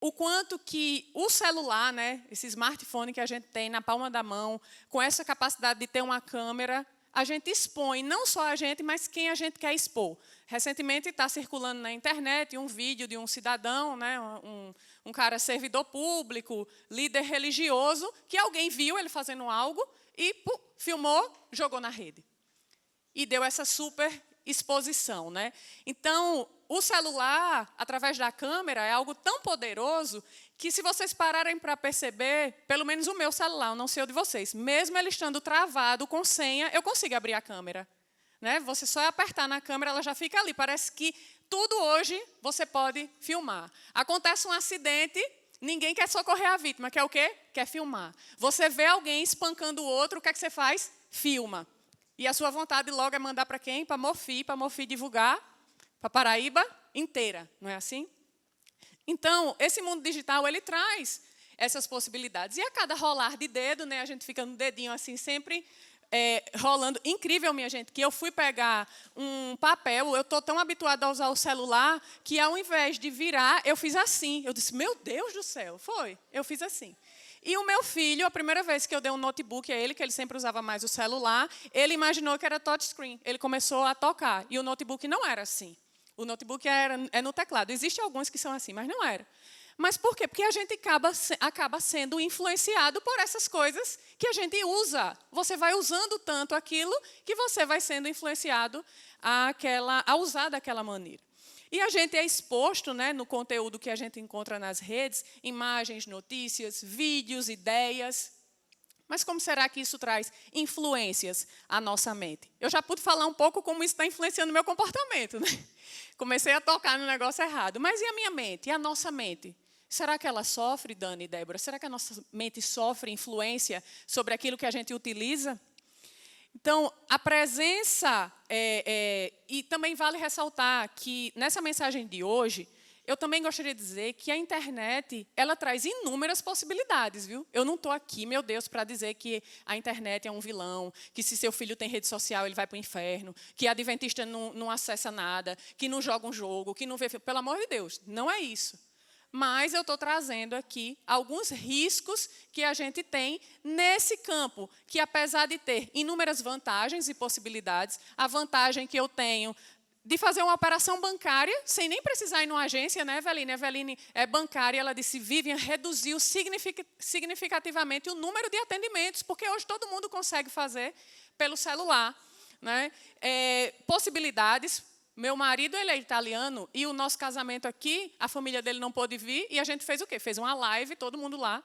o quanto que o celular, né, esse smartphone que a gente tem na palma da mão, com essa capacidade de ter uma câmera, a gente expõe não só a gente, mas quem a gente quer expor. Recentemente está circulando na internet um vídeo de um cidadão, né, um cara servidor público, líder religioso, que alguém viu ele fazendo algo e filmou, jogou na rede. E deu essa super exposição, né? Então, o celular, através da câmera, é algo tão poderoso que, se vocês pararem para perceber, pelo menos o meu celular, eu não sei o de vocês, mesmo ele estando travado com senha, eu consigo abrir a câmera. Né? Você só apertar na câmera, ela já fica ali. Parece que tudo hoje você pode filmar. Acontece um acidente, ninguém quer socorrer a vítima. Quer o quê? Quer filmar. Você vê alguém espancando o outro, o que é que você faz? Filma. E a sua vontade logo é mandar para quem? Para a Mofi divulgar, para a Paraíba inteira, não é assim? Então, esse mundo digital, ele traz essas possibilidades. E a cada rolar de dedo, né, a gente fica no dedinho assim, sempre rolando. Incrível, minha gente, que eu fui pegar um papel, eu estou tão habituada a usar o celular, que ao invés de virar, eu fiz assim. Eu disse, meu Deus do céu, foi. Eu fiz assim. E o meu filho, a primeira vez que eu dei um notebook a ele, que ele sempre usava mais o celular, ele imaginou que era touchscreen. Ele começou a tocar. E o notebook não era assim. O notebook é no teclado. Existem alguns que são assim, mas não era. Mas por quê? Porque a gente acaba sendo influenciado por essas coisas que a gente usa. Você vai usando tanto aquilo que você vai sendo influenciado a usar daquela maneira. E a gente é exposto, né, no conteúdo que a gente encontra nas redes, imagens, notícias, vídeos, ideias. Mas como será que isso traz influências à nossa mente? Eu já pude falar um pouco como isso está influenciando o meu comportamento. Né? Comecei a tocar no negócio errado. Mas e a minha mente? E a nossa mente? Será que ela sofre, Dani e Débora? Será que a nossa mente sofre influência sobre aquilo que a gente utiliza? Então, a presença, e também vale ressaltar que, nessa mensagem de hoje, eu também gostaria de dizer que a internet, ela traz inúmeras possibilidades, viu? Eu não estou aqui, meu Deus, para dizer que a internet é um vilão, que se seu filho tem rede social, ele vai para o inferno, que a adventista não acessa nada, que não joga um jogo, que não vê... Pelo amor de Deus, não é isso. Mas eu estou trazendo aqui alguns riscos que a gente tem nesse campo, que apesar de ter inúmeras vantagens e possibilidades, a vantagem que eu tenho de fazer uma operação bancária, sem nem precisar ir numa agência, né, Eveline? A Eveline é bancária, ela disse, Vivian, reduziu significativamente o número de atendimentos, porque hoje todo mundo consegue fazer pelo celular. Né? Possibilidades. Meu marido, ele é italiano, e o nosso casamento aqui, a família dele não pôde vir, e a gente fez o quê? Fez uma live, todo mundo lá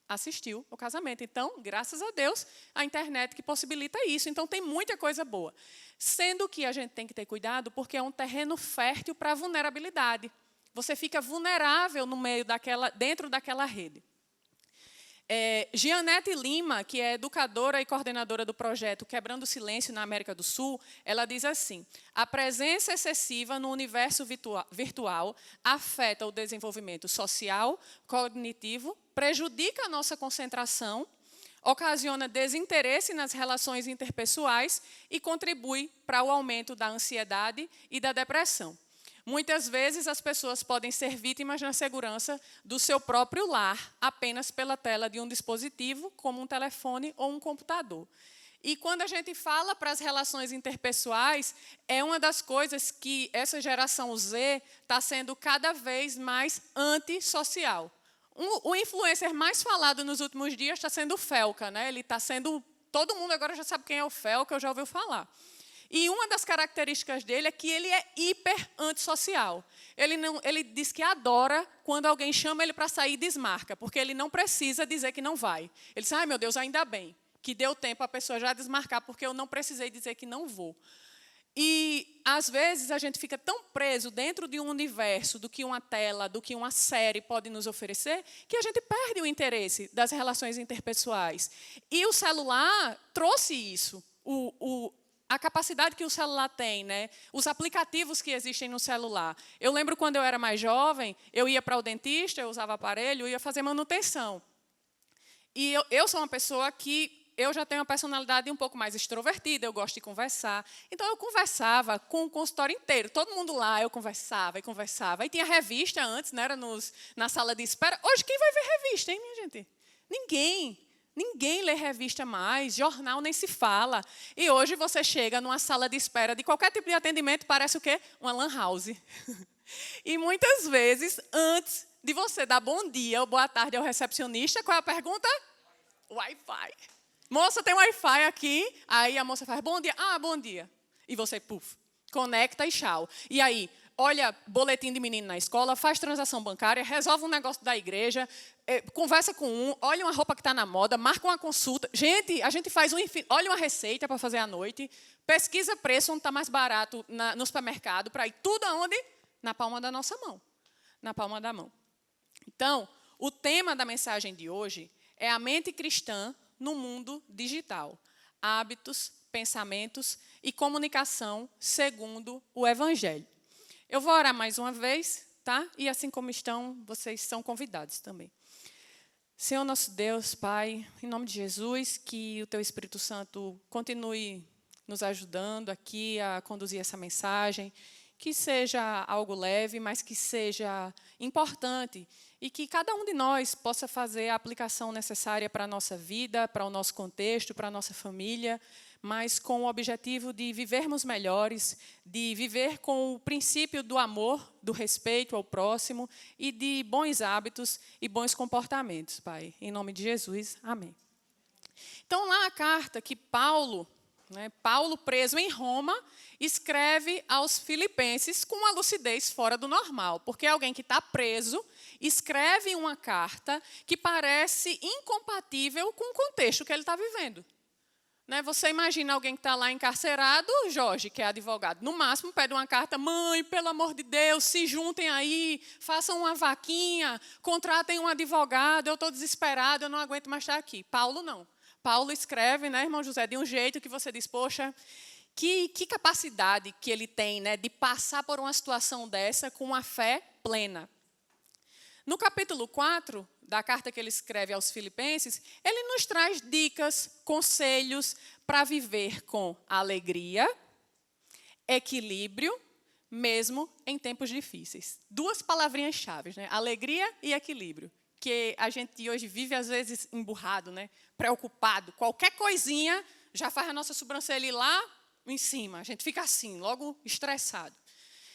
assistiu o casamento. Então, graças a Deus, a internet que possibilita isso. Então, tem muita coisa boa. Sendo que a gente tem que ter cuidado, porque é um terreno fértil para a vulnerabilidade. Você fica vulnerável no meio dentro daquela rede. Gianete Lima, que é educadora e coordenadora do projeto Quebrando o Silêncio na América do Sul, ela diz assim, a presença excessiva no universo virtual afeta o desenvolvimento social, cognitivo, prejudica a nossa concentração, ocasiona desinteresse nas relações interpessoais e contribui para o aumento da ansiedade e da depressão. Muitas vezes, as pessoas podem ser vítimas na segurança do seu próprio lar, apenas pela tela de um dispositivo, como um telefone ou um computador. E quando a gente fala para as relações interpessoais, é uma das coisas que essa geração Z está sendo cada vez mais antissocial. O influencer mais falado nos últimos dias está sendo o Felca. Né? Ele está sendo... Todo mundo agora já sabe quem é o Felca, já ouviu falar. E uma das características dele é que ele é hiper antissocial. Ele diz que adora quando alguém chama ele para sair e desmarca, porque ele não precisa dizer que não vai. Ele diz, ai meu Deus, ainda bem que deu tempo a pessoa já desmarcar, porque eu não precisei dizer que não vou. E, às vezes, a gente fica tão preso dentro de um universo do que uma tela, do que uma série pode nos oferecer, que a gente perde o interesse das relações interpessoais. E o celular trouxe isso. A capacidade que o celular tem, né? Os aplicativos que existem no celular. Eu lembro quando eu era mais jovem, eu ia para o dentista, eu usava aparelho, eu ia fazer manutenção. E eu sou uma pessoa que eu já tenho uma personalidade um pouco mais extrovertida, eu gosto de conversar. Então, eu conversava com o consultório inteiro, todo mundo lá, eu conversava e conversava. E tinha revista antes, né, era na sala de espera. Hoje, quem vai ver revista, hein, minha gente? Ninguém. Ninguém lê revista mais, jornal nem se fala. E hoje você chega numa sala de espera de qualquer tipo de atendimento, parece o quê? Uma lan house. E muitas vezes, antes de você dar bom dia ou boa tarde ao recepcionista, qual é a pergunta? Wi-Fi. Moça, tem Wi-Fi aqui. Aí a moça faz, bom dia. Ah, bom dia. E você, puf, conecta e tchau. E aí, olha boletim de menino na escola, faz transação bancária, resolve um negócio da igreja, conversa com um, olha uma roupa que está na moda, marca uma consulta. Gente, a gente faz olha uma receita para fazer à noite, pesquisa preço onde está mais barato no supermercado, para ir tudo aonde? Na palma da nossa mão. Na palma da mão. Então, o tema da mensagem de hoje é a mente cristã no mundo digital. Hábitos, pensamentos e comunicação segundo o Evangelho. Eu vou orar mais uma vez, tá? E assim como estão, vocês são convidados também. Senhor nosso Deus, Pai, em nome de Jesus, que o Teu Espírito Santo continue nos ajudando aqui a conduzir essa mensagem, que seja algo leve, mas que seja importante e que cada um de nós possa fazer a aplicação necessária para a nossa vida, para o nosso contexto, para a nossa família, mas com o objetivo de vivermos melhores, de viver com o princípio do amor, do respeito ao próximo e de bons hábitos e bons comportamentos, Pai. Em nome de Jesus, amém. Então, lá a carta que Paulo preso em Roma, escreve aos filipenses com uma lucidez fora do normal, porque alguém que está preso escreve uma carta que parece incompatível com o contexto que ele está vivendo. Você imagina alguém que está lá encarcerado, Jorge, que é advogado, no máximo pede uma carta, mãe, pelo amor de Deus, se juntem aí, façam uma vaquinha, contratem um advogado, eu estou desesperado, eu não aguento mais estar aqui. Paulo não. Paulo escreve, irmão José, de um jeito que você diz, poxa, que capacidade que ele tem, de passar por uma situação dessa com uma fé plena. No capítulo 4 da carta que ele escreve aos filipenses, ele nos traz dicas, conselhos para viver com alegria, equilíbrio, mesmo em tempos difíceis. 2 palavrinhas-chave, alegria e equilíbrio. Que a gente hoje vive, às vezes, emburrado, preocupado. Qualquer coisinha já faz a nossa sobrancelha ir lá em cima. A gente fica assim, logo estressado.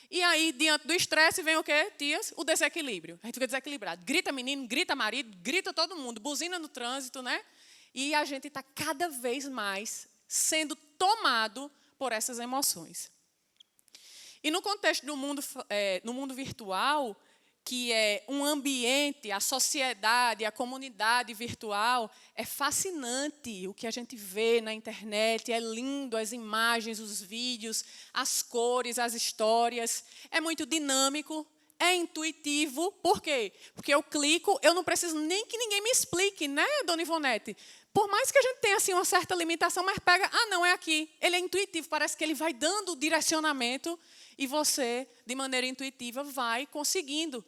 E aí, diante do estresse, vem o quê, tias? O desequilíbrio. A gente fica desequilibrado. Grita menino, grita marido, grita todo mundo, buzina no trânsito, E a gente está cada vez mais sendo tomado por essas emoções. E no contexto do mundo, no mundo virtual, que é um ambiente, a sociedade, a comunidade virtual, é fascinante o que a gente vê na internet, é lindo as imagens, os vídeos, as cores, as histórias, é muito dinâmico, é intuitivo. Por quê? Porque eu clico, eu não preciso nem que ninguém me explique, dona Ivonete? Por mais que a gente tenha assim, uma certa limitação, mas pega, não é aqui, ele é intuitivo, parece que ele vai dando o direcionamento e você, de maneira intuitiva, vai conseguindo.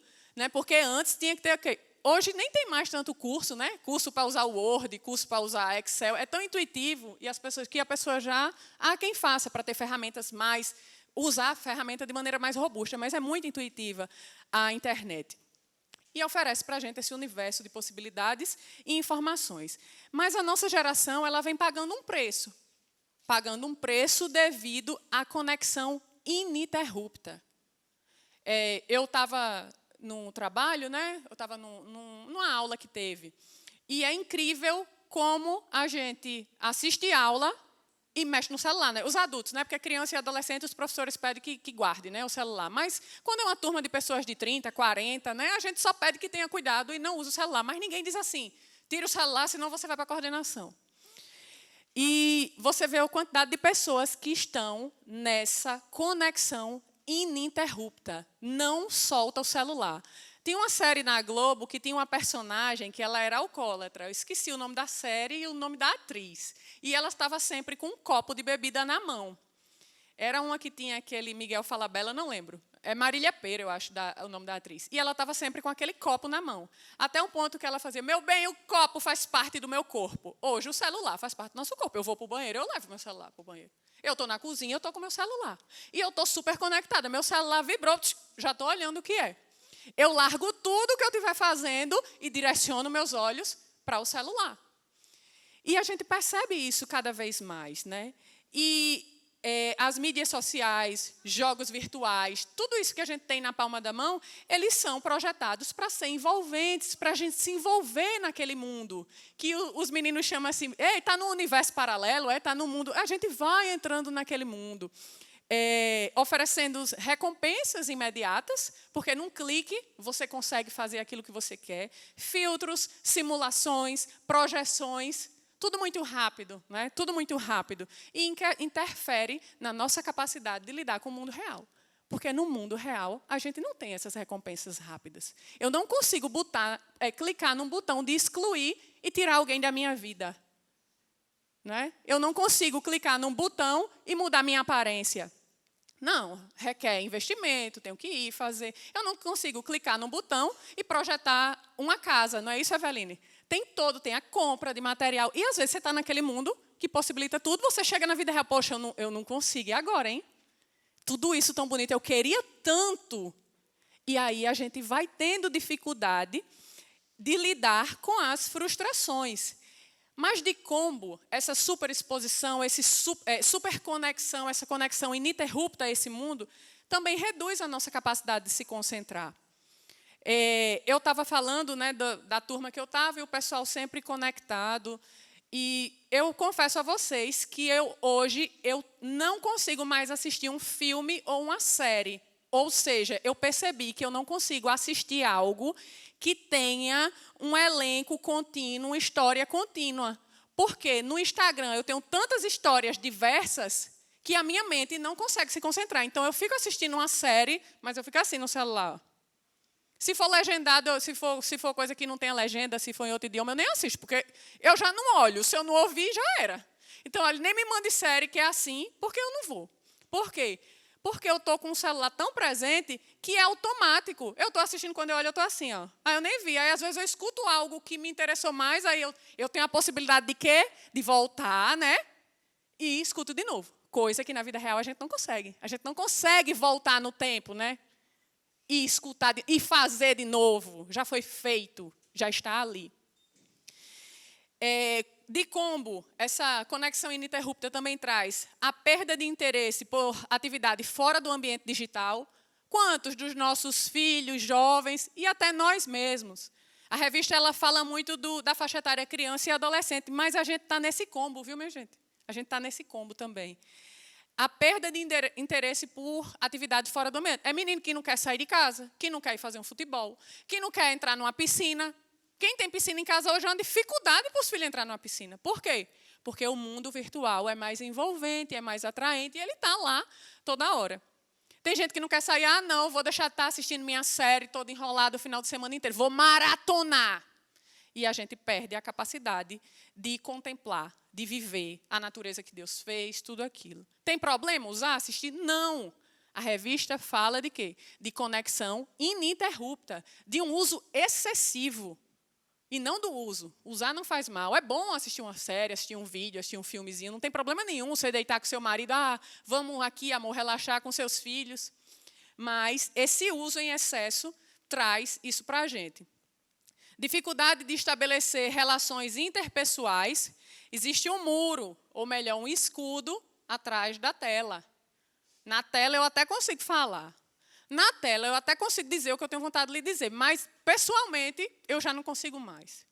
Porque antes tinha que ter o quê? Hoje nem tem mais tanto curso, Curso para usar o Word, curso para usar Excel. É tão intuitivo e a pessoa já há quem faça para ter ferramentas mais, usar a ferramenta de maneira mais robusta, mas é muito intuitiva a internet. E oferece para a gente esse universo de possibilidades e informações. Mas a nossa geração ela vem pagando um preço devido à conexão ininterrupta. Eu estava no trabalho, eu estava numa aula que teve, e é incrível como a gente assiste aula e mexe no celular, Os adultos, porque criança e adolescente, os professores pedem que guarde, o celular. Mas quando é uma turma de pessoas de 30, 40, a gente só pede que tenha cuidado e não use o celular. Mas ninguém diz assim, tira o celular, senão você vai para a coordenação. E você vê a quantidade de pessoas que estão nessa conexão ininterrupta, não solta o celular. Tinha uma série na Globo que tinha uma personagem que ela era alcoólatra. Eu esqueci o nome da série e o nome da atriz. E ela estava sempre com um copo de bebida na mão. Era uma que tinha aquele Miguel Falabella, não lembro. É Marília Pêra, eu acho, o nome da atriz. E ela estava sempre com aquele copo na mão. Até um ponto que ela fazia, meu bem, o copo faz parte do meu corpo. Hoje o celular faz parte do nosso corpo. Eu vou para o banheiro, eu levo meu celular para o banheiro. Eu estou na cozinha, eu estou com meu celular. E eu estou super conectada. Meu celular vibrou, já estou olhando o que é. Eu largo tudo que eu estiver fazendo e direciono meus olhos para o celular. E a gente percebe isso cada vez mais, né? E as mídias sociais, jogos virtuais, tudo isso que a gente tem na palma da mão, eles são projetados para ser envolventes, para a gente se envolver naquele mundo. Que os meninos chamam assim, está no universo paralelo, está no mundo. A gente vai entrando naquele mundo. Oferecendo recompensas imediatas, porque num clique você consegue fazer aquilo que você quer. Filtros, simulações, projeções, tudo muito rápido, né? Tudo muito rápido. E interfere na nossa capacidade de lidar com o mundo real. Porque no mundo real a gente não tem essas recompensas rápidas. Eu não consigo clicar num botão de excluir e tirar alguém da minha vida. Né? Eu não consigo clicar num botão e mudar minha aparência. Não, requer investimento, tenho que ir fazer. Eu não consigo clicar num botão e projetar uma casa, não é isso, Eveline? Tem a compra de material. E, às vezes, você está naquele mundo que possibilita tudo, você chega na vida real, poxa, eu não consigo, e agora, hein? Tudo isso tão bonito, eu queria tanto. E aí a gente vai tendo dificuldade de lidar com as frustrações. Mas, de combo, essa superexposição, essa superconexão, essa conexão ininterrupta a esse mundo, também reduz a nossa capacidade de se concentrar. Eu estava falando, né, da turma que eu estava, e o pessoal sempre conectado. E eu confesso a vocês que hoje eu não consigo mais assistir um filme ou uma série. Ou seja, eu percebi que eu não consigo assistir algo que tenha um elenco contínuo, uma história contínua. Porque no Instagram eu tenho tantas histórias diversas que a minha mente não consegue se concentrar. Então, eu fico assistindo uma série, mas eu fico assim no celular. Se for legendado, se for coisa que não tenha legenda, se for em outro idioma, eu nem assisto, porque eu já não olho. Se eu não ouvir, já era. Então, olha, nem me mande série que é assim, porque eu não vou. Por quê? Porque eu estou com o celular tão presente que é automático. Eu estou assistindo, quando eu olho, eu estou assim. Ó. Aí eu nem vi. Aí, às vezes, eu escuto algo que me interessou mais, aí eu tenho a possibilidade de quê? De voltar, né? E escuto de novo. Coisa que, na vida real, a gente não consegue. A gente não consegue voltar no tempo, né? E escutar e fazer de novo. Já foi feito, já está ali. De combo, essa conexão ininterrupta também traz a perda de interesse por atividade fora do ambiente digital. Quantos dos nossos filhos, jovens e até nós mesmos? A revista ela fala muito da faixa etária criança e adolescente, mas a gente está nesse combo, viu, minha gente? A gente está nesse combo também. A perda de interesse por atividade fora do ambiente. É menino que não quer sair de casa, que não quer ir fazer um futebol, que não quer entrar numa piscina. Quem tem piscina em casa hoje é uma dificuldade para os filhos entrar numa piscina. Por quê? Porque o mundo virtual é mais envolvente, é mais atraente, e ele está lá toda hora. Tem gente que não quer sair, não, vou deixar de estar assistindo minha série toda enrolada o final de semana inteiro, vou maratonar. E a gente perde a capacidade de contemplar, de viver a natureza que Deus fez, tudo aquilo. Tem problema usar, assistir? Não. A revista fala de quê? De conexão ininterrupta, de um uso excessivo. E não do uso. Usar não faz mal. É bom assistir uma série, assistir um vídeo, assistir um filmezinho. Não tem problema nenhum você deitar com seu marido. Vamos aqui, amor, relaxar com seus filhos. Mas esse uso em excesso traz isso para a gente. Dificuldade de estabelecer relações interpessoais. Existe um muro, ou melhor, um escudo atrás da tela. Na tela eu até consigo falar. Na tela eu até consigo dizer o que eu tenho vontade de lhe dizer, mas, pessoalmente, eu já não consigo mais.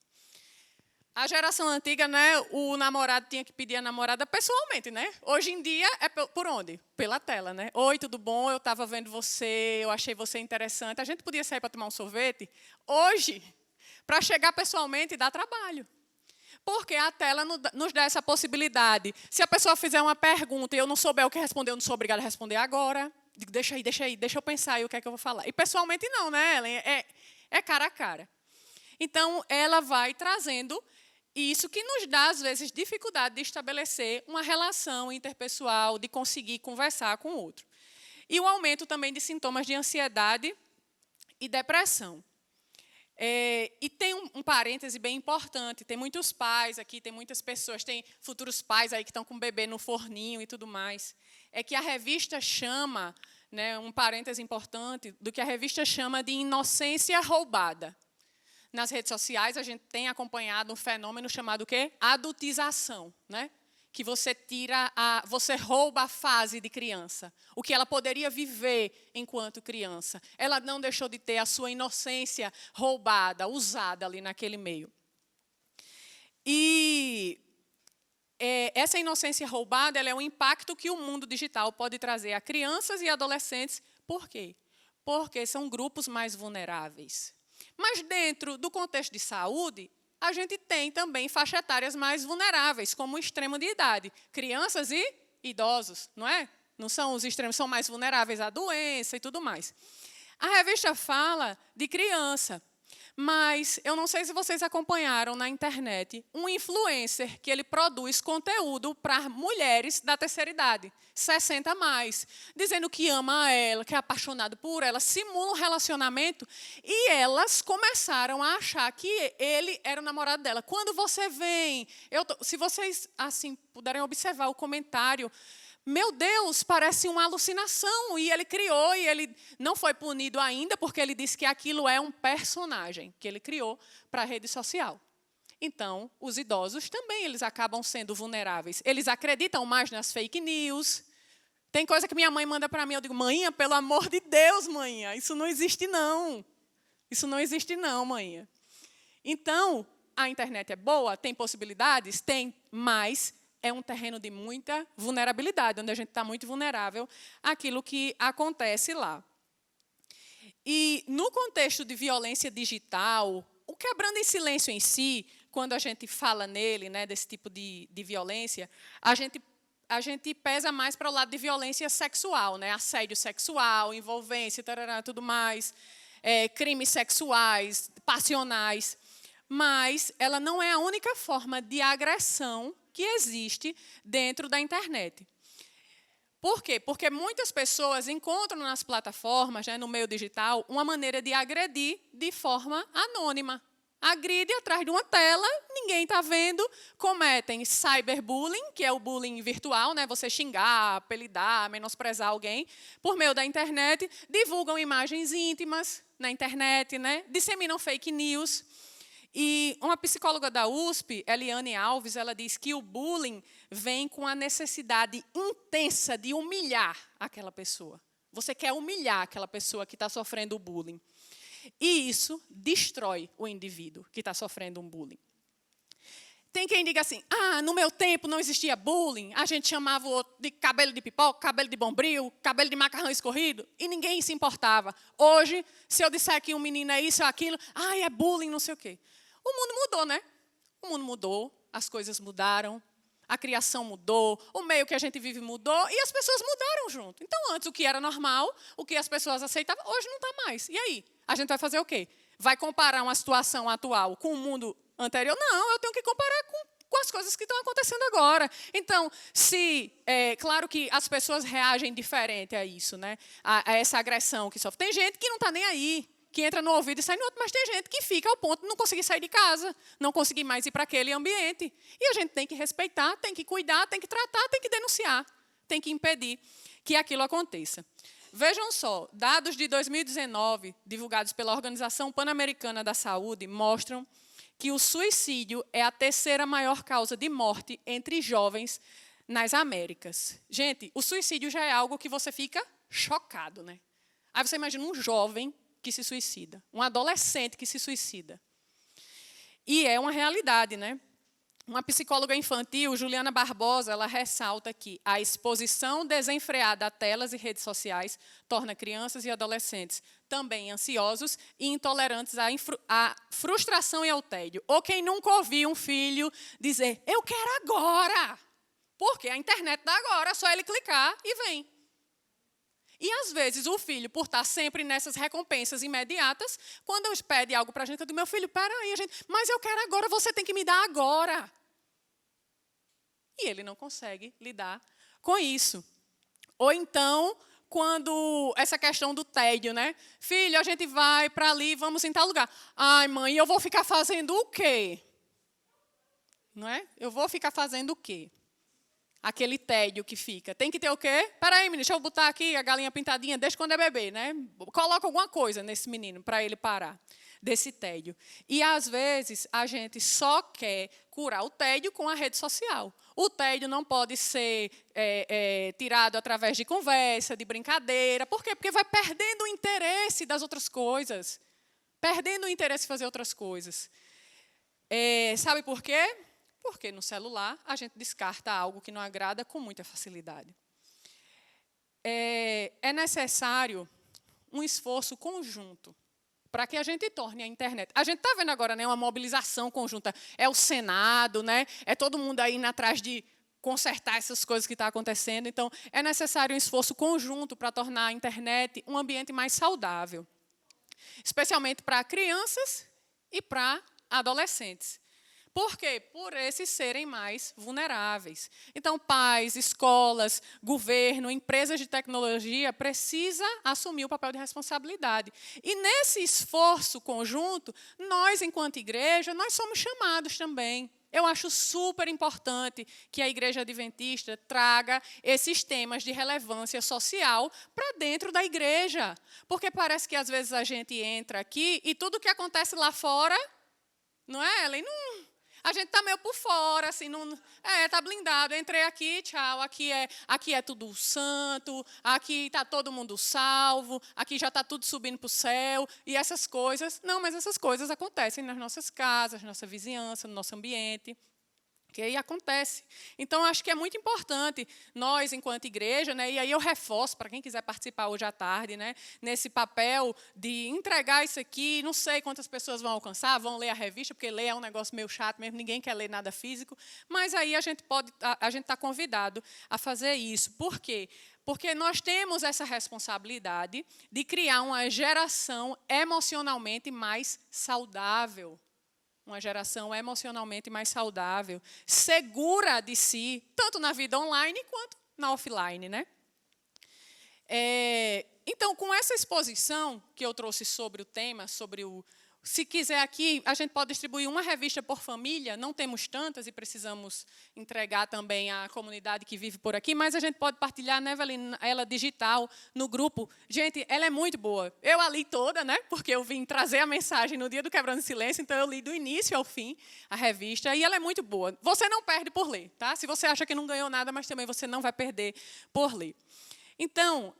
A geração antiga, né, o namorado tinha que pedir a namorada pessoalmente, né? Hoje em dia, é por onde? Pela tela, né? Oi, tudo bom? Eu estava vendo você, eu achei você interessante. A gente podia sair para tomar um sorvete. Hoje, para chegar pessoalmente, dá trabalho. Porque a tela nos dá essa possibilidade. Se a pessoa fizer uma pergunta e eu não souber o que responder, eu não sou obrigada a responder agora. Digo, deixa eu pensar aí o que é que eu vou falar. E pessoalmente não, né, Ellen? É cara a cara. Então, ela vai trazendo isso que nos dá, às vezes, dificuldade de estabelecer uma relação interpessoal, de conseguir conversar com o outro. E o aumento também de sintomas de ansiedade e depressão. E tem um parêntese bem importante, tem muitos pais aqui, tem muitas pessoas, tem futuros pais aí que estão com o bebê no forninho e tudo mais. É que a revista chama, né, um parêntese importante, do que a revista chama de inocência roubada. Nas redes sociais, a gente tem acompanhado um fenômeno chamado o quê? Adultização, né? Que você você rouba a fase de criança, o que ela poderia viver enquanto criança. Ela não deixou de ter a sua inocência roubada, usada ali naquele meio. E essa inocência roubada, ela é um impacto que o mundo digital pode trazer a crianças e adolescentes. Por quê? Porque são grupos mais vulneráveis. Mas dentro do contexto de saúde, a gente tem também faixas etárias mais vulneráveis, como o extremo de idade. Crianças e idosos, não é? Não são os extremos, são mais vulneráveis à doença e tudo mais. A revista fala de criança, mas eu não sei se vocês acompanharam na internet um influencer que ele produz conteúdo para mulheres da terceira idade, 60 a mais, dizendo que ama ela, que é apaixonado por ela, simula um relacionamento, e elas começaram a achar que ele era o namorado dela. Quando você vem, se vocês assim puderem observar o comentário, meu Deus, parece uma alucinação. E ele criou, e ele não foi punido ainda, porque ele disse que aquilo é um personagem que ele criou para a rede social. Então, os idosos também, eles acabam sendo vulneráveis. Eles acreditam mais nas fake news. Tem coisa que minha mãe manda para mim, eu digo, mãinha, pelo amor de Deus, mãinha, isso não existe não. Isso não existe não, mãinha. Então, a internet é boa, tem possibilidades? Tem, mas é um terreno de muita vulnerabilidade, onde a gente está muito vulnerável àquilo que acontece lá. E, no contexto de violência digital, o quebrando em silêncio em si, quando a gente fala nele, né, desse tipo de violência, a gente pesa mais para o lado de violência sexual, né, assédio sexual, envolvência, tarará, tudo mais, crimes sexuais, passionais. Mas ela não é a única forma de agressão que existe dentro da internet. Por quê? Porque muitas pessoas encontram nas plataformas, né, no meio digital, uma maneira de agredir de forma anônima. Agride atrás de uma tela, ninguém está vendo, cometem cyberbullying, que é o bullying virtual, né, você xingar, apelidar, menosprezar alguém, por meio da internet, divulgam imagens íntimas na internet, né, disseminam fake news. E uma psicóloga da USP, Eliane Alves, ela diz que o bullying vem com a necessidade intensa de humilhar aquela pessoa. Você quer humilhar aquela pessoa que está sofrendo o bullying. E isso destrói o indivíduo que está sofrendo um bullying. Tem quem diga assim, no meu tempo não existia bullying, a gente chamava o outro de cabelo de pipoca, cabelo de bombril, cabelo de macarrão escorrido, e ninguém se importava. Hoje, se eu disser que um menino é isso ou aquilo, é bullying, não sei o quê. O mundo mudou, né? O mundo mudou, as coisas mudaram, a criação mudou, o meio que a gente vive mudou e as pessoas mudaram junto. Então, antes, o que era normal, o que as pessoas aceitavam, hoje não está mais. E aí? A gente vai fazer o quê? Vai comparar uma situação atual com o mundo anterior? Não, eu tenho que comparar com as coisas que estão acontecendo agora. Então, claro que as pessoas reagem diferente a isso, né? A essa agressão que sofre. Tem gente que não está nem aí, que entra no ouvido e sai no outro, mas tem gente que fica ao ponto de não conseguir sair de casa, não conseguir mais ir para aquele ambiente. E a gente tem que respeitar, tem que cuidar, tem que tratar, tem que denunciar, tem que impedir que aquilo aconteça. Vejam só, dados de 2019, divulgados pela Organização Pan-Americana da Saúde, mostram que o suicídio é a terceira maior causa de morte entre jovens nas Américas. Gente, o suicídio já é algo que você fica chocado, né? Aí você imagina um jovem que se suicida, um adolescente que se suicida. E é uma realidade, né? Uma psicóloga infantil, Juliana Barbosa, ela ressalta que a exposição desenfreada a telas e redes sociais torna crianças e adolescentes também ansiosos e intolerantes à frustração e ao tédio. Ou quem nunca ouviu um filho dizer, eu quero agora. Porque a internet dá agora, é só ele clicar e vem. E, às vezes, o filho, por estar sempre nessas recompensas imediatas, quando pede algo para a gente, eu digo, meu filho, peraí, mas eu quero agora, você tem que me dar agora. E ele não consegue lidar com isso. Ou então, quando essa questão do tédio, né? Filho, a gente vai para ali, vamos em tal lugar. Ai, mãe, eu vou ficar fazendo o quê? Não é? Eu vou ficar fazendo o quê? Aquele tédio que fica. Tem que ter o quê? Peraí, menino, deixa eu botar aqui a galinha pintadinha, desde quando é bebê, né? Coloca alguma coisa nesse menino para ele parar desse tédio. E, às vezes, a gente só quer curar o tédio com a rede social. O tédio não pode ser tirado através de conversa, de brincadeira. Por quê? Porque vai perdendo o interesse das outras coisas. Perdendo o interesse em fazer outras coisas. Sabe por quê? Porque no celular a gente descarta algo que não agrada com muita facilidade. É necessário um esforço conjunto para que a gente torne a internet. A gente está vendo agora, né, uma mobilização conjunta. É o Senado, né, é todo mundo aí indo atrás de consertar essas coisas que estão acontecendo. Então, é necessário um esforço conjunto para tornar a internet um ambiente mais saudável, especialmente para crianças e para adolescentes. Por quê? Por esses serem mais vulneráveis. Então, pais, escolas, governo, empresas de tecnologia precisam assumir o papel de responsabilidade. E nesse esforço conjunto, nós, enquanto igreja, nós somos chamados também. Eu acho super importante que a Igreja Adventista traga esses temas de relevância social para dentro da igreja. Porque parece que, às vezes, a gente entra aqui e tudo que acontece lá fora, não é, Ellen? A gente está meio por fora, assim, está blindado. Eu entrei aqui, tchau, aqui é tudo santo, aqui está todo mundo salvo, aqui já está tudo subindo para o céu, e essas coisas. Não, mas essas coisas acontecem nas nossas casas, na nossa vizinhança, no nosso ambiente. Okay? E acontece. Então, acho que é muito importante nós, enquanto igreja, né, e aí eu reforço, para quem quiser participar hoje à tarde, né, nesse papel de entregar isso aqui, não sei quantas pessoas vão alcançar, vão ler a revista, porque ler é um negócio meio chato mesmo, ninguém quer ler nada físico, mas aí a gente está convidado a fazer isso. Por quê? Porque nós temos essa responsabilidade de criar uma geração emocionalmente mais saudável. Uma geração emocionalmente mais saudável, segura de si, tanto na vida online quanto na offline, né? Então, com essa exposição que eu trouxe sobre o tema, se quiser aqui, a gente pode distribuir uma revista por família, não temos tantas e precisamos entregar também à comunidade que vive por aqui, mas a gente pode partilhar, né, Evelyn, ela digital, no grupo. Gente, ela é muito boa. Eu a li toda, né, porque eu vim trazer a mensagem no dia do Quebrando Silêncio, então eu li do início ao fim a revista, e ela é muito boa. Você não perde por ler, tá? Se você acha que não ganhou nada, mas também você não vai perder por ler. Então,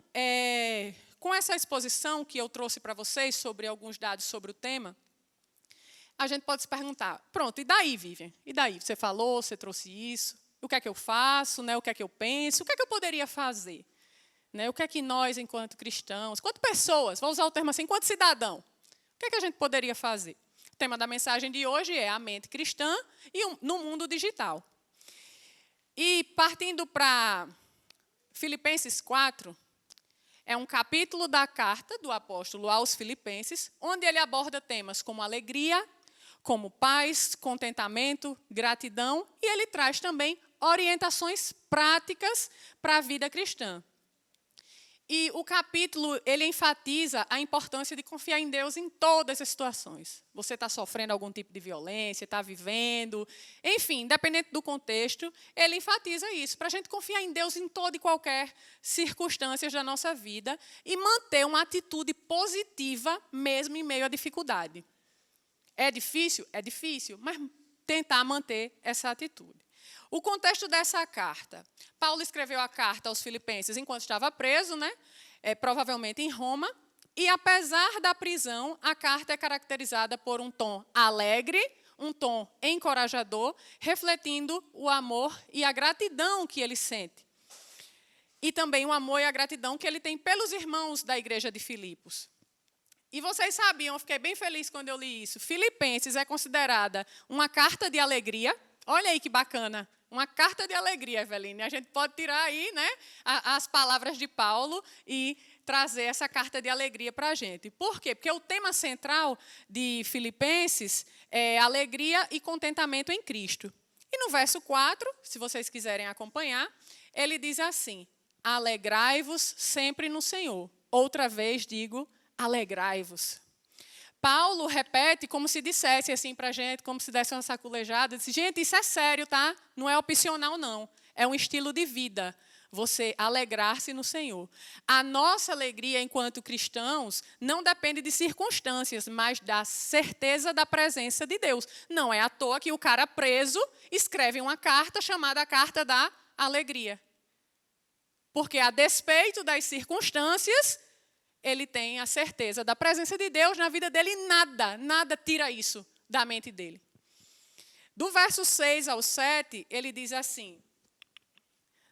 com essa exposição que eu trouxe para vocês sobre alguns dados sobre o tema, a gente pode se perguntar, pronto, e daí, Vivian? E daí? Você falou, você trouxe isso, o que é que eu faço, né? O que é que eu penso, o que é que eu poderia fazer? Né? O que é que nós, enquanto cristãos, enquanto pessoas, vou usar o termo assim, enquanto cidadão, o que é que a gente poderia fazer? O tema da mensagem de hoje é a mente cristã e no mundo digital. E partindo para Filipenses 4, é um capítulo da carta do apóstolo aos Filipenses, onde ele aborda temas como alegria, como paz, contentamento, gratidão, e ele traz também orientações práticas para a vida cristã. E o capítulo, ele enfatiza a importância de confiar em Deus em todas as situações. Você está sofrendo algum tipo de violência, está vivendo, enfim, independente do contexto, ele enfatiza isso, para a gente confiar em Deus em toda e qualquer circunstância da nossa vida e manter uma atitude positiva mesmo em meio à dificuldade. É difícil? É difícil, mas tentar manter essa atitude. O contexto dessa carta. Paulo escreveu a carta aos Filipenses enquanto estava preso, né? Provavelmente em Roma. E, apesar da prisão, a carta é caracterizada por um tom alegre, um tom encorajador, refletindo o amor e a gratidão que ele sente. E também o amor e a gratidão que ele tem pelos irmãos da igreja de Filipos. E vocês sabiam, eu fiquei bem feliz quando eu li isso, Filipenses é considerada uma carta de alegria. Olha aí que bacana. Uma carta de alegria, Eveline. A gente pode tirar aí, né, as palavras de Paulo e trazer essa carta de alegria para a gente. Por quê? Porque o tema central de Filipenses é alegria e contentamento em Cristo. E no verso 4, se vocês quiserem acompanhar, ele diz assim: alegrai-vos sempre no Senhor. Outra vez digo, alegrai-vos. Paulo repete como se dissesse assim para a gente, como se desse uma saculejada. Disse, gente, isso é sério, tá? Não é opcional, não. É um estilo de vida. Você alegrar-se no Senhor. A nossa alegria enquanto cristãos não depende de circunstâncias, mas da certeza da presença de Deus. Não é à toa que o cara preso escreve uma carta chamada a Carta da Alegria. Porque, a despeito das circunstâncias, ele tem a certeza da presença de Deus na vida dele e nada tira isso da mente dele. Do verso 6 ao 7, ele diz assim,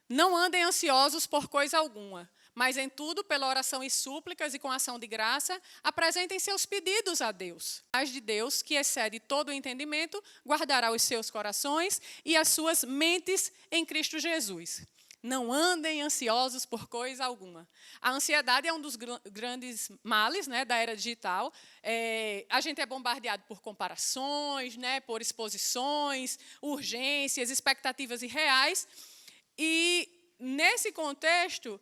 não andem ansiosos por coisa alguma, mas em tudo, pela oração e súplicas e com ação de graça, apresentem seus pedidos a Deus. A paz de Deus, que excede todo o entendimento, guardará os seus corações e as suas mentes em Cristo Jesus. Não andem ansiosos por coisa alguma. A ansiedade é um dos grandes males, né, da era digital. A gente é bombardeado por comparações, né, por exposições, urgências, expectativas irreais. E, nesse contexto,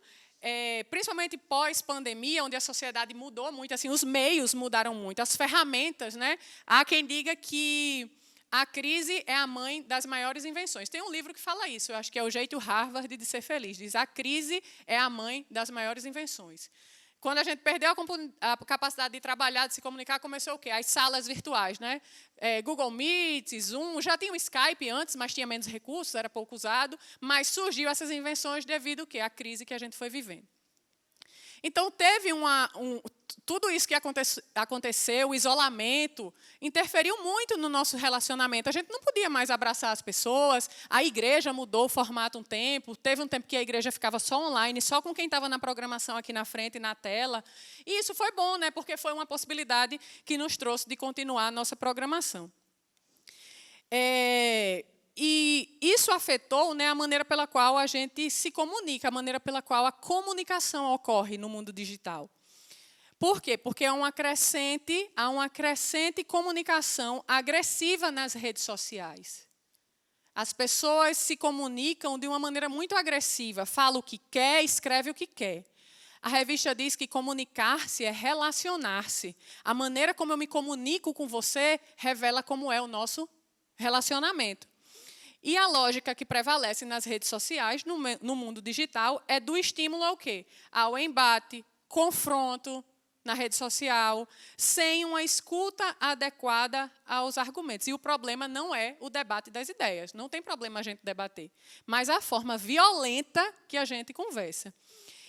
principalmente pós-pandemia, onde a sociedade mudou muito, assim, os meios mudaram muito, as ferramentas, né? Há quem diga que a crise é a mãe das maiores invenções. Tem um livro que fala isso, eu acho que é O Jeito Harvard de Ser Feliz. Diz, a crise é a mãe das maiores invenções. Quando a gente perdeu a capacidade de trabalhar, de se comunicar, começou o quê? As salas virtuais, né? Google Meet, Zoom, já tinha o Skype antes, mas tinha menos recursos, era pouco usado, mas surgiu essas invenções devido ao quê? À crise que a gente foi vivendo. Então, teve tudo isso que aconteceu, o isolamento, interferiu muito no nosso relacionamento. A gente não podia mais abraçar as pessoas, a igreja mudou o formato um tempo, teve um tempo que a igreja ficava só online, só com quem estava na programação aqui na frente e na tela. E isso foi bom, né, porque foi uma possibilidade que nos trouxe de continuar a nossa programação. E isso afetou, né, a maneira pela qual a gente se comunica, a maneira pela qual a comunicação ocorre no mundo digital. Por quê? Porque há uma crescente comunicação agressiva nas redes sociais. As pessoas se comunicam de uma maneira muito agressiva, fala o que quer, escreve o que quer. A revista diz que comunicar-se é relacionar-se. A maneira como eu me comunico com você revela como é o nosso relacionamento. E a lógica que prevalece nas redes sociais, no mundo digital, é do estímulo ao quê? Ao embate, confronto na rede social, sem uma escuta adequada aos argumentos. E o problema não é o debate das ideias, não tem problema a gente debater, mas a forma violenta que a gente conversa.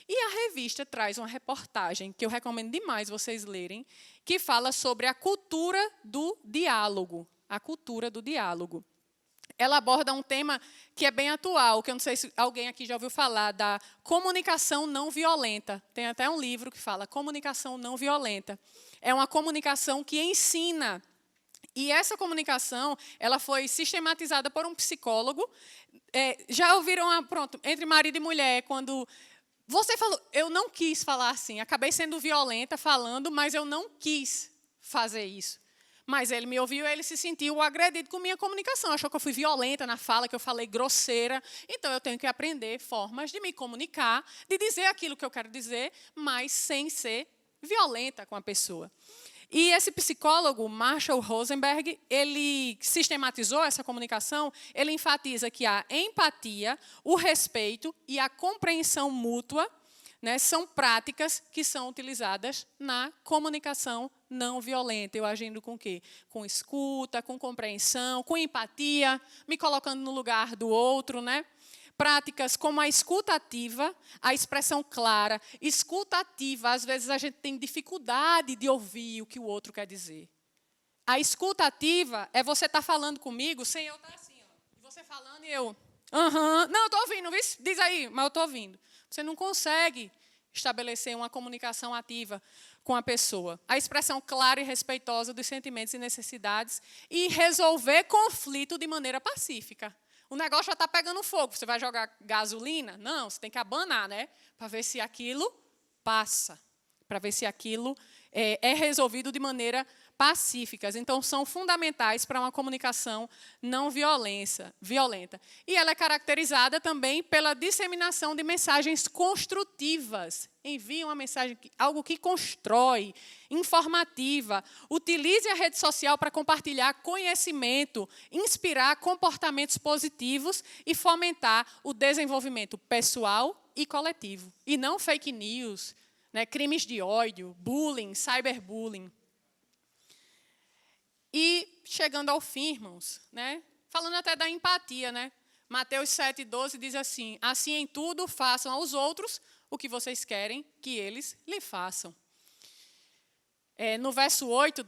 E a revista traz uma reportagem, que eu recomendo demais vocês lerem, que fala sobre a cultura do diálogo. A cultura do diálogo. Ela aborda um tema que é bem atual, que eu não sei se alguém aqui já ouviu falar, da comunicação não violenta. Tem até um livro que fala comunicação não violenta. É uma comunicação que ensina. E essa comunicação ela foi sistematizada por um psicólogo. Já ouviram, pronto, entre marido e mulher, quando você falou, eu não quis falar assim, acabei sendo violenta falando, mas eu não quis fazer isso. Mas ele me ouviu e ele se sentiu agredido com minha comunicação. Achou que eu fui violenta na fala, que eu falei grosseira. Então, eu tenho que aprender formas de me comunicar, de dizer aquilo que eu quero dizer, mas sem ser violenta com a pessoa. E esse psicólogo, Marshall Rosenberg, ele sistematizou essa comunicação, ele enfatiza que a empatia, o respeito e a compreensão mútua, né, são práticas que são utilizadas na comunicação não violenta. Eu agindo com o quê? Com escuta, com compreensão, com empatia, me colocando no lugar do outro, né? Práticas como a escuta ativa, a expressão clara. Escuta ativa, às vezes a gente tem dificuldade de ouvir o que o outro quer dizer. A escuta ativa é você estar falando comigo sem eu estar assim, ó. Você falando e eu... Não, eu estou ouvindo, diz aí, mas eu estou ouvindo. Você não consegue estabelecer uma comunicação ativa com a pessoa. A expressão clara e respeitosa dos sentimentos e necessidades e resolver conflito de maneira pacífica. O negócio já está pegando fogo. Você vai jogar gasolina? Não, você tem que abanar, né? Para ver se aquilo passa. Para ver se aquilo é resolvido de maneira pacíficas. Então, são fundamentais para uma comunicação não violenta. E ela é caracterizada também pela disseminação de mensagens construtivas. Envie uma mensagem, algo que constrói, informativa. Utilize a rede social para compartilhar conhecimento, inspirar comportamentos positivos e fomentar o desenvolvimento pessoal e coletivo. E não fake news, né, crimes de ódio, bullying, cyberbullying. E, chegando ao fim, irmãos, né, falando até da empatia, né, Mateus 7,12 diz assim: assim em tudo façam aos outros o que vocês querem que eles lhe façam. No verso 8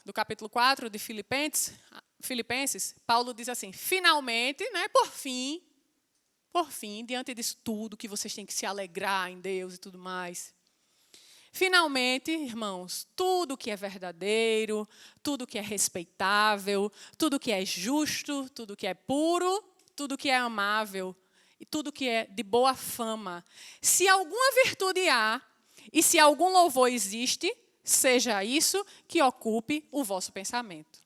do capítulo 4 de Filipenses, Paulo diz assim: finalmente, né, por fim, diante disso tudo, que vocês têm que se alegrar em Deus e tudo mais. Finalmente, irmãos, tudo que é verdadeiro, tudo que é respeitável, tudo que é justo, tudo que é puro, tudo que é amável e tudo que é de boa fama. Se alguma virtude há e se algum louvor existe, seja isso que ocupe o vosso pensamento.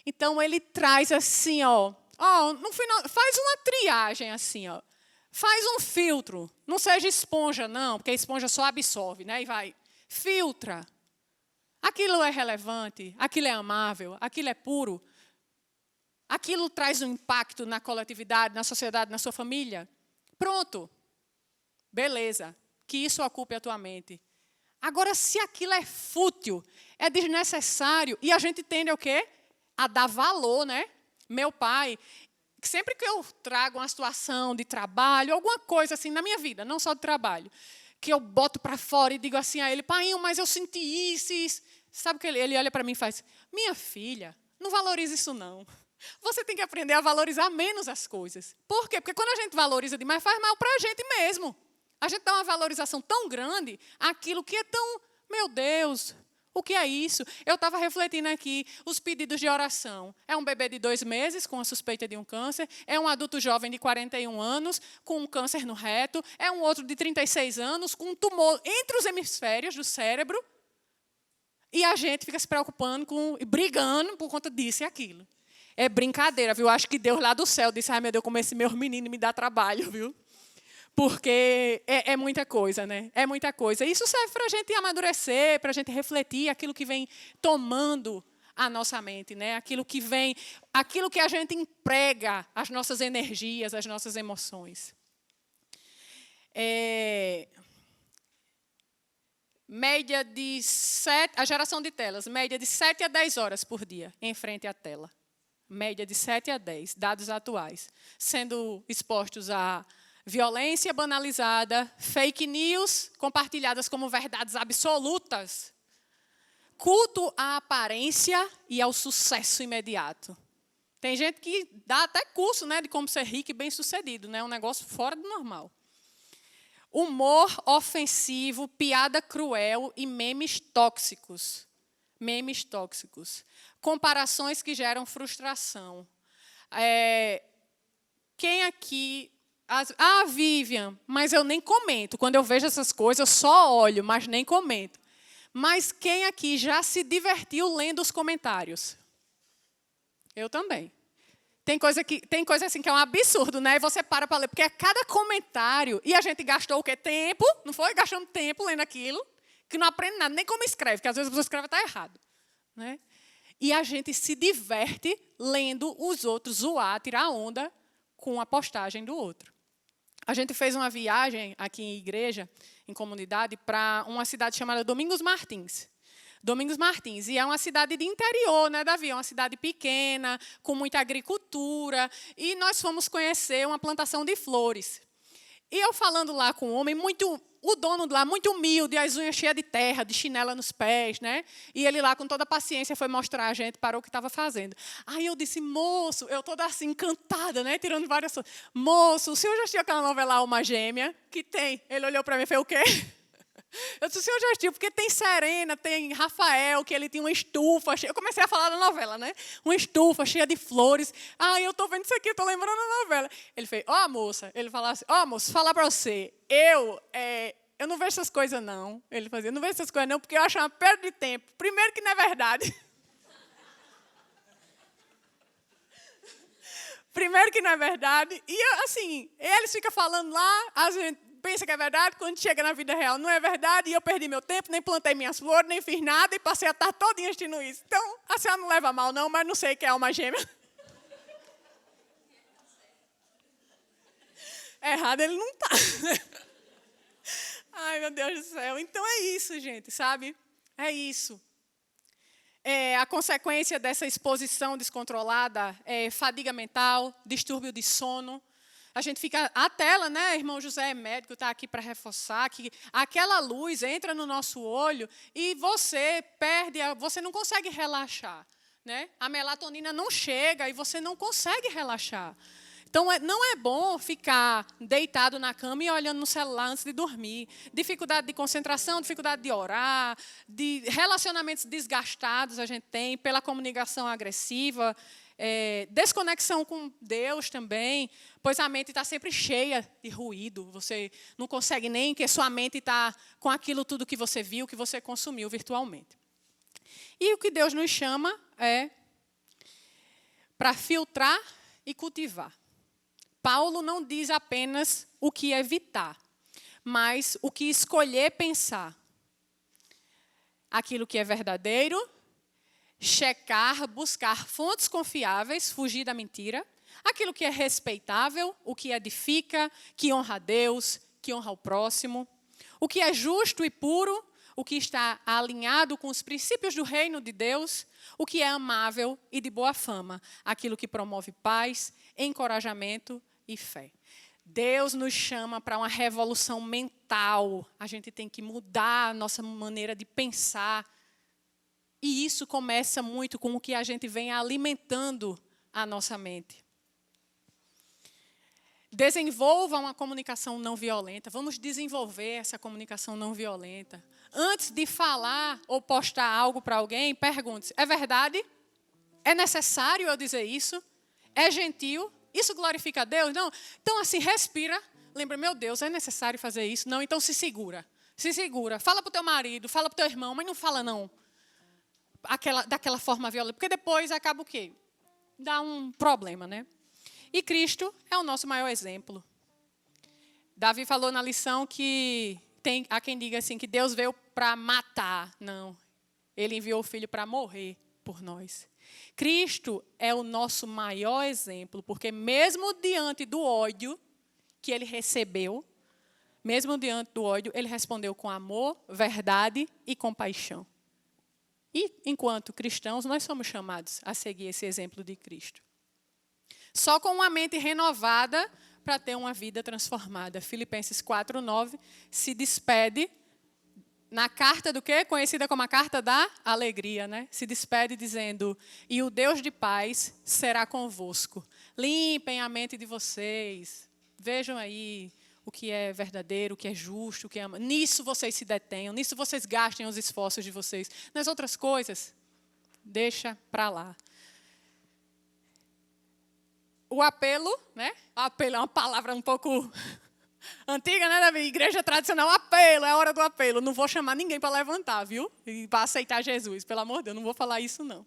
Então, ele traz assim, no final, faz uma triagem assim, faz um filtro. Não seja esponja, não, porque a esponja só absorve, né? E vai, filtra. Aquilo é relevante, aquilo é amável, aquilo é puro. Aquilo traz um impacto na coletividade, na sociedade, na sua família. Pronto. Beleza. Que isso ocupe a tua mente. Agora, se aquilo é fútil, é desnecessário, e a gente tende o quê? A dar valor, né? Meu pai, sempre que eu trago uma situação de trabalho, alguma coisa assim na minha vida, não só de trabalho, que eu boto para fora e digo assim a ele: pai, mas eu senti isso. Sabe o que ele olha para mim e faz? Minha filha, não valoriza isso não. Você tem que aprender a valorizar menos as coisas. Por quê? Porque quando a gente valoriza demais, faz mal para a gente mesmo. A gente dá uma valorização tão grande àquilo que é tão... Meu Deus, o que é isso? Eu estava refletindo aqui, os pedidos de oração. É um bebê de 2 meses com a suspeita de um câncer, é um adulto jovem de 41 anos com um câncer no reto, é um outro de 36 anos com um tumor entre os hemisférios do cérebro, e a gente fica se preocupando, brigando por conta disso e aquilo. É brincadeira, viu? Acho que Deus lá do céu disse: ai, meu Deus, como esse meu menino me dá trabalho, viu? Porque é muita coisa, né? É muita coisa. Isso serve para a gente amadurecer, para a gente refletir aquilo que vem tomando a nossa mente, né? Aquilo que a gente emprega, as nossas energias, as nossas emoções. Média de a geração de telas, média de 7 a 10 horas por dia em frente à tela. Média de 7 a 10, dados atuais. Sendo expostos a violência banalizada, fake news compartilhadas como verdades absolutas, culto à aparência e ao sucesso imediato. Tem gente que dá até curso, né, de como ser rico e bem-sucedido, né, um negócio fora do normal. Humor ofensivo, piada cruel e memes tóxicos. Memes tóxicos. Comparações que geram frustração. Quem aqui... Vivian, mas eu nem comento. Quando eu vejo essas coisas, eu só olho, mas nem comento. Mas quem aqui já se divertiu lendo os comentários? Eu também. Tem coisa assim que é um absurdo, né? E você para ler, porque é cada comentário. E a gente gastou o quê? Tempo, não foi? Gastando tempo lendo aquilo, que não aprende nada, nem como escreve, porque às vezes você escreve e está errado. Né? E a gente se diverte lendo os outros zoar, tirar onda com a postagem do outro. A gente fez uma viagem aqui em igreja, em comunidade, para uma cidade chamada Domingos Martins. Domingos Martins. E é uma cidade de interior, né, Davi? É uma cidade pequena, com muita agricultura. E nós fomos conhecer uma plantação de flores. E eu falando lá com um homem, o dono lá, muito humilde, as unhas cheias de terra, de chinela nos pés, né? E ele lá, com toda a paciência, foi mostrar a gente, parou o que estava fazendo. Aí eu disse: moço, eu toda assim, encantada, né? Tirando várias coisas. Moço, o senhor já assistiu aquela novela Alma Gêmea? Que tem. Ele olhou para mim e fez: o quê? Eu disse: o senhor já assistiu? Porque tem Serena, tem Rafael, que ele tinha uma estufa cheia. Eu comecei a falar da novela, né? Uma estufa cheia de flores. Eu estou vendo isso aqui, estou lembrando da novela. Ele fez: moça. Ele falou assim: moço, falar para você, eu eu não vejo essas coisas não. Ele fazia, eu não vejo essas coisas não, porque eu acho uma perda de tempo. Primeiro que não é verdade. Primeiro que não é verdade. E, assim, eles ficam falando lá, a gente pensa que é verdade, quando chega na vida real não é verdade, e eu perdi meu tempo, nem plantei minhas flores, nem fiz nada, e passei a tarde todinha assistindo isso. Então, a senhora não leva mal não, mas não sei que é alma gêmea. Errado ele não está. Ai, meu Deus do céu. Então é isso, gente, sabe? É isso. A consequência dessa exposição descontrolada é fadiga mental, distúrbio de sono. A gente fica... A tela, né? Irmão José é médico, está aqui para reforçar que aquela luz entra no nosso olho e você perde, você não consegue relaxar. Né? A melatonina não chega e você não consegue relaxar. Então, não é bom ficar deitado na cama e olhando no celular antes de dormir. Dificuldade de concentração, dificuldade de orar, de relacionamentos desgastados a gente tem, pela comunicação agressiva, desconexão com Deus também, pois a mente está sempre cheia de ruído. Você não consegue nem que sua mente está com aquilo tudo que você viu, que você consumiu virtualmente. E o que Deus nos chama é para filtrar e cultivar. Paulo não diz apenas o que evitar, mas o que escolher pensar. Aquilo que é verdadeiro, checar, buscar fontes confiáveis, fugir da mentira. Aquilo que é respeitável, o que edifica, que honra a Deus, que honra o próximo. O que é justo e puro, o que está alinhado com os princípios do reino de Deus. O que é amável e de boa fama, aquilo que promove paz, encorajamento e fé. Deus nos chama para uma revolução mental. A gente tem que mudar a nossa maneira de pensar. E isso começa muito com o que a gente vem alimentando a nossa mente. Desenvolva uma comunicação não violenta. Vamos desenvolver essa comunicação não violenta. Antes de falar ou postar algo para alguém, pergunte-se, é verdade? É necessário eu dizer isso? É gentil? Isso glorifica a Deus? Não. Então, assim, respira. Lembra, meu Deus, é necessário fazer isso? Não, então se segura. Se segura. Fala para o teu marido, fala para o teu irmão, mas não fala não. Daquela forma violenta. Porque depois acaba o quê? Dá um problema, né? E Cristo é o nosso maior exemplo. Davi falou na lição que há quem diga assim, que Deus veio para matar. Não. Ele enviou o Filho para morrer por nós. Cristo é o nosso maior exemplo, porque mesmo diante do ódio que ele recebeu, mesmo diante do ódio, ele respondeu com amor, verdade e compaixão. E, enquanto cristãos, nós somos chamados a seguir esse exemplo de Cristo. Só com uma mente renovada para ter uma vida transformada. Filipenses 4:9 se despede na carta do quê? Conhecida como a carta da alegria, né? Se despede dizendo, e o Deus de paz será convosco. Limpem a mente de vocês. Vejam aí o que é verdadeiro, o que é justo, o que é... Nisso vocês se detenham, nisso vocês gastem os esforços de vocês. Nas outras coisas, deixa para lá. O apelo, né? Apelo é uma palavra um pouco antiga, né, Davi? Igreja tradicional, apelo, é a hora do apelo. Não vou chamar ninguém para levantar, viu? E para aceitar Jesus, pelo amor de Deus, não vou falar isso, não.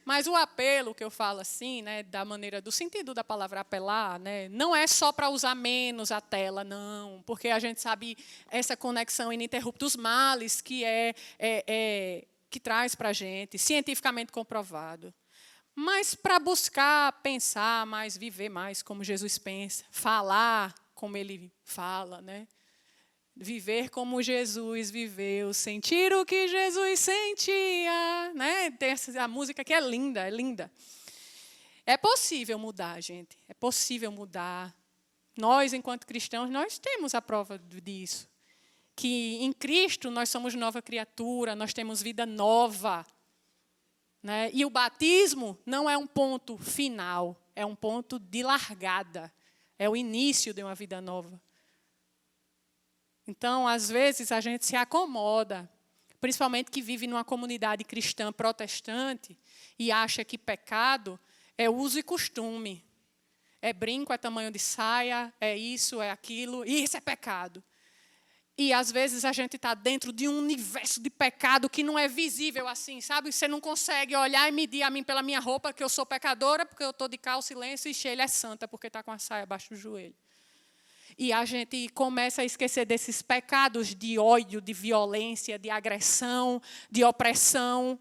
Mas o apelo que eu falo assim, né, da maneira, do sentido da palavra apelar, né, não é só para usar menos a tela, não, porque a gente sabe essa conexão ininterrupta dos males que que traz para a gente, cientificamente comprovado. Mas para buscar pensar mais, viver mais como Jesus pensa, falar como ele fala, né? Viver como Jesus viveu, sentir o que Jesus sentia, né? Tem a música que é linda, é linda. É possível mudar, gente. É possível mudar. Nós, enquanto cristãos, nós temos a prova disso. Que em Cristo nós somos nova criatura, nós temos vida nova. Né? E o batismo não é um ponto final, é um ponto de largada. É o início de uma vida nova. Então, às vezes, a gente se acomoda, principalmente que vive numa comunidade cristã protestante e acha que pecado é uso e costume. É brinco, é tamanho de saia, é isso, é aquilo, e isso é pecado. E, às vezes, a gente está dentro de um universo de pecado que não é visível assim, sabe? Você não consegue olhar e medir a mim pela minha roupa, que eu sou pecadora, porque eu estou de calça e lenço, e Sheila é santa, porque está com a saia abaixo do joelho. E a gente começa a esquecer desses pecados de ódio, de violência, de agressão, de opressão,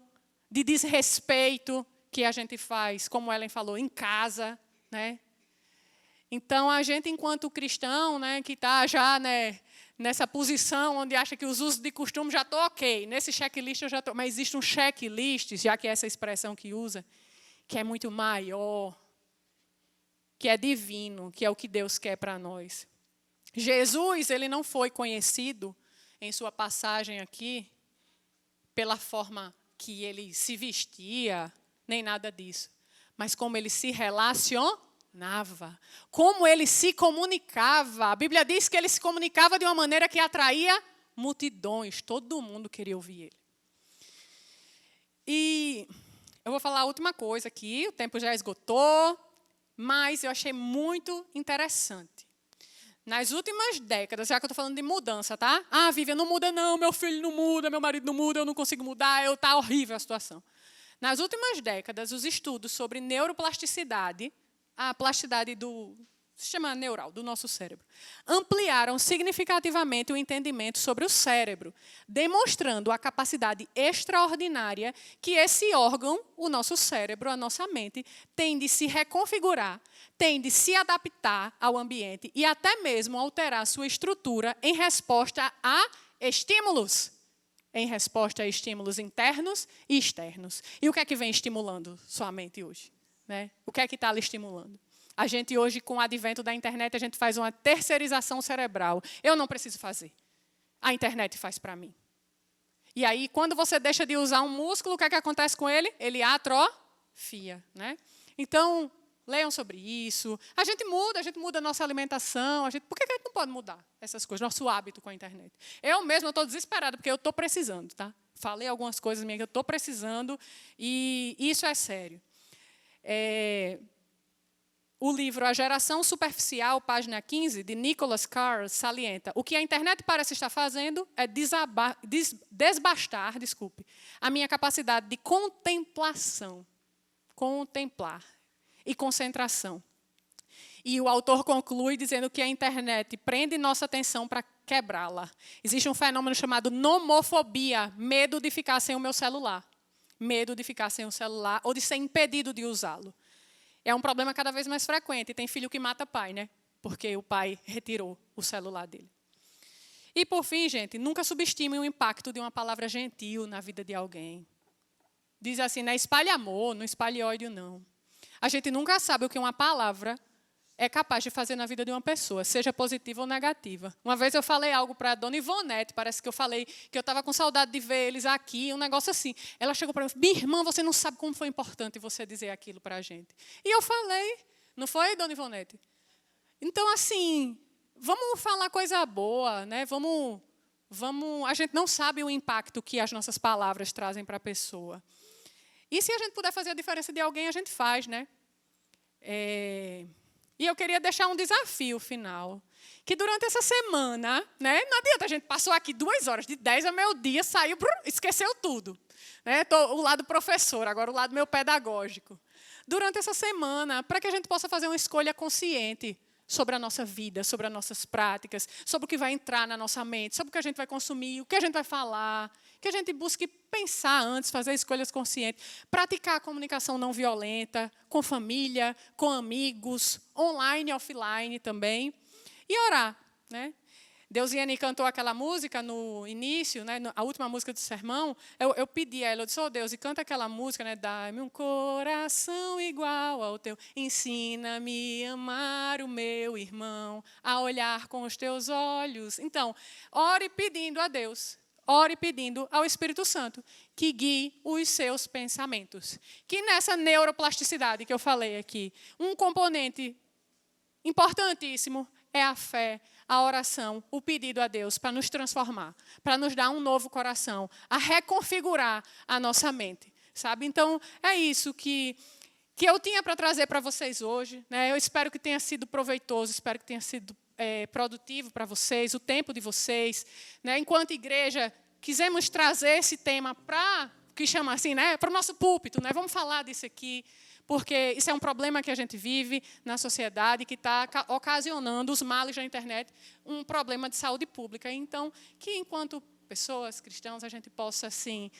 de desrespeito que a gente faz, como Ellen falou, em casa, né? Então, a gente, enquanto cristão, né, que está já, né, nessa posição onde acha que os usos de costume já estou ok, nesse checklist eu já estou, mas existe um checklist, já que é essa expressão que usa, que é muito maior, que é divino, que é o que Deus quer para nós. Jesus, ele não foi conhecido em sua passagem aqui pela forma que ele se vestia, nem nada disso, mas como ele se relacionava, como ele se comunicava. A Bíblia diz que ele se comunicava de uma maneira que atraía multidões, todo mundo queria ouvir ele. E eu vou falar a última coisa aqui, o tempo já esgotou, mas eu achei muito interessante. Nas últimas décadas, já que eu estou falando de mudança, tá? Ah, Vivian, não muda não, meu filho não muda, meu marido não muda, eu não consigo mudar, está horrível a situação. Nas últimas décadas, os estudos sobre neuroplasticidade, a plasticidade do sistema neural, do nosso cérebro, ampliaram significativamente o entendimento sobre o cérebro, demonstrando a capacidade extraordinária que esse órgão, o nosso cérebro, a nossa mente, tem de se reconfigurar, tem de se adaptar ao ambiente e até mesmo alterar sua estrutura em resposta a estímulos. Em resposta a estímulos internos e externos. E o que é que vem estimulando sua mente hoje? Né? O que é que está lhe estimulando? A gente hoje, com o advento da internet, a gente faz uma terceirização cerebral. Eu não preciso fazer. A internet faz para mim. E aí, quando você deixa de usar um músculo, o que é que acontece com ele? Ele atrofia. Né? Então, leiam sobre isso. A gente muda a nossa alimentação. Por que a gente não pode mudar essas coisas? Nosso hábito com a internet. Eu mesma estou desesperada, porque eu estou precisando. Tá? Falei algumas coisas minhas que eu estou precisando, e isso é sério. O livro A Geração Superficial, página 15, de Nicholas Carr, salienta: o que a internet parece estar fazendo é desbastar a minha capacidade de contemplação, contemplar e concentração. E o autor conclui dizendo que a internet prende nossa atenção para quebrá-la. Existe um fenômeno chamado nomofobia, medo de ficar sem o meu celular. Medo de ficar sem o celular ou de ser impedido de usá-lo. É um problema cada vez mais frequente. E tem filho que mata pai, né? Porque o pai retirou o celular dele. E, por fim, gente, nunca subestime o impacto de uma palavra gentil na vida de alguém. Diz assim, não espalhe amor, não espalhe ódio, não. A gente nunca sabe o que uma palavra é capaz de fazer na vida de uma pessoa, seja positiva ou negativa. Uma vez eu falei algo para a dona Ivonete, parece que eu falei que eu estava com saudade de ver eles aqui, um negócio assim. Ela chegou para mim e falou: minha irmã, você não sabe como foi importante você dizer aquilo para a gente. E eu falei, não foi, dona Ivonete? Então, assim, vamos falar coisa boa, né? Vamos, a gente não sabe o impacto que as nossas palavras trazem para a pessoa. E se a gente puder fazer a diferença de alguém, a gente faz, né? E eu queria deixar um desafio final. Que durante essa semana, né, não adianta, a gente passou aqui 2 horas, de 10 ao meio-dia, saiu, esqueceu tudo. Né? O lado professor, agora o lado meu pedagógico. Durante essa semana, para que a gente possa fazer uma escolha consciente sobre a nossa vida, sobre as nossas práticas, sobre o que vai entrar na nossa mente, sobre o que a gente vai consumir, o que a gente vai falar, que a gente busque pensar antes, fazer escolhas conscientes, praticar a comunicação não violenta, com família, com amigos, online e offline também, e orar. Né? Deusiane cantou aquela música no início, né, a última música do sermão. Eu pedi a ela, eu disse: oh, Deus, e canta aquela música, né, dá-me um coração igual ao teu, ensina-me a amar o meu irmão, a olhar com os teus olhos. Então, ore pedindo a Deus, ore pedindo ao Espírito Santo que guie os seus pensamentos. Que nessa neuroplasticidade que eu falei aqui, um componente importantíssimo é a fé, a oração, o pedido a Deus para nos transformar, para nos dar um novo coração, a reconfigurar a nossa mente, sabe? Então, é isso que eu tinha para trazer para vocês hoje. Né? Eu espero que tenha sido proveitoso, espero que tenha sido produtivo para vocês, o tempo de vocês. Né? Enquanto igreja, quisemos trazer esse tema para, que chama assim, né? Para o nosso púlpito. Né? Vamos falar disso aqui, porque isso é um problema que a gente vive na sociedade, que está ocasionando os males da internet, um problema de saúde pública. Então, que enquanto pessoas cristãs, a gente possa, assim,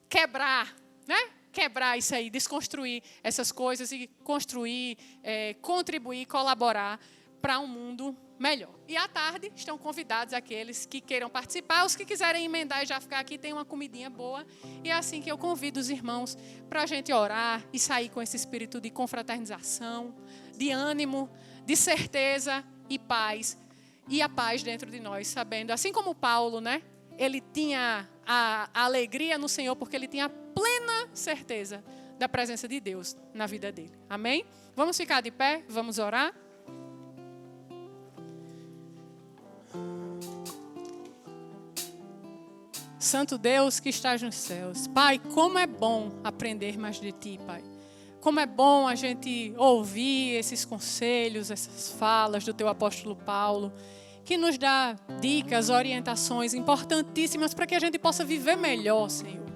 quebrar, né? Quebrar isso aí, desconstruir essas coisas e construir, contribuir, colaborar para um mundo melhor. E à tarde estão convidados aqueles que queiram participar, os que quiserem emendar e já ficar aqui, tem uma comidinha boa. E é assim que eu convido os irmãos para a gente orar e sair com esse espírito de confraternização, de ânimo, de certeza e paz. E a paz dentro de nós, sabendo, assim como Paulo, né? Ele tinha a alegria no Senhor, porque ele tinha a plena certeza da presença de Deus na vida dele. Amém? Vamos ficar de pé, vamos orar. Santo Deus que estás nos céus. Pai, como é bom aprender mais de Ti, Pai. Como é bom a gente ouvir esses conselhos, essas falas do Teu apóstolo Paulo, que nos dá dicas, orientações importantíssimas para que a gente possa viver melhor, Senhor,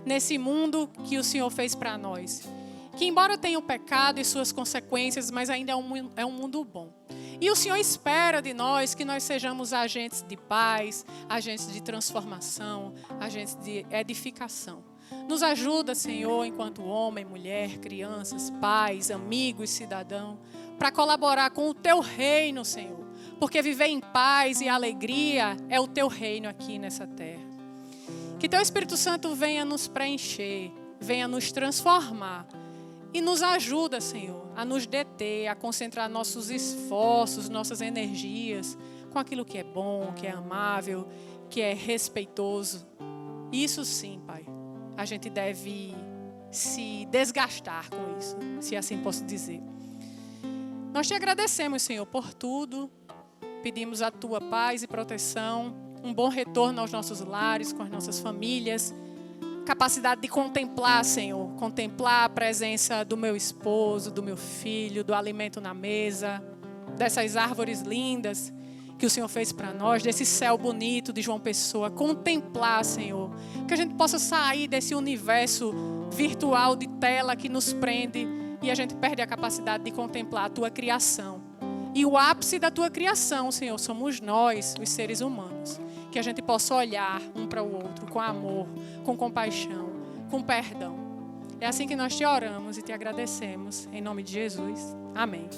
nesse mundo que o Senhor fez para nós. Que embora tenha o pecado e suas consequências, mas ainda é um mundo bom. E o Senhor espera de nós que nós sejamos agentes de paz, agentes de transformação, agentes de edificação. Nos ajuda, Senhor, enquanto homem, mulher, crianças, pais, amigos, cidadãos, para colaborar com o Teu reino, Senhor. Porque viver em paz e alegria é o Teu reino aqui nessa terra. Que Teu Espírito Santo venha nos preencher, venha nos transformar. E nos ajuda, Senhor, a nos deter, a concentrar nossos esforços, nossas energias com aquilo que é bom, que é amável, que é respeitoso. Isso sim, Pai, a gente deve se desgastar com isso, se assim posso dizer. Nós Te agradecemos, Senhor, por tudo. Pedimos a Tua paz e proteção, um bom retorno aos nossos lares, com as nossas famílias. Capacidade de contemplar, Senhor, contemplar a presença do meu esposo, do meu filho, do alimento na mesa, dessas árvores lindas que o Senhor fez para nós, desse céu bonito de João Pessoa. Contemplar, Senhor, que a gente possa sair desse universo virtual de tela que nos prende e a gente perde a capacidade de contemplar a Tua criação. E o ápice da Tua criação, Senhor, somos nós, os seres humanos. Que a gente possa olhar um para o outro com amor, com compaixão, com perdão. É assim que nós Te oramos e Te agradecemos. Em nome de Jesus. Amém.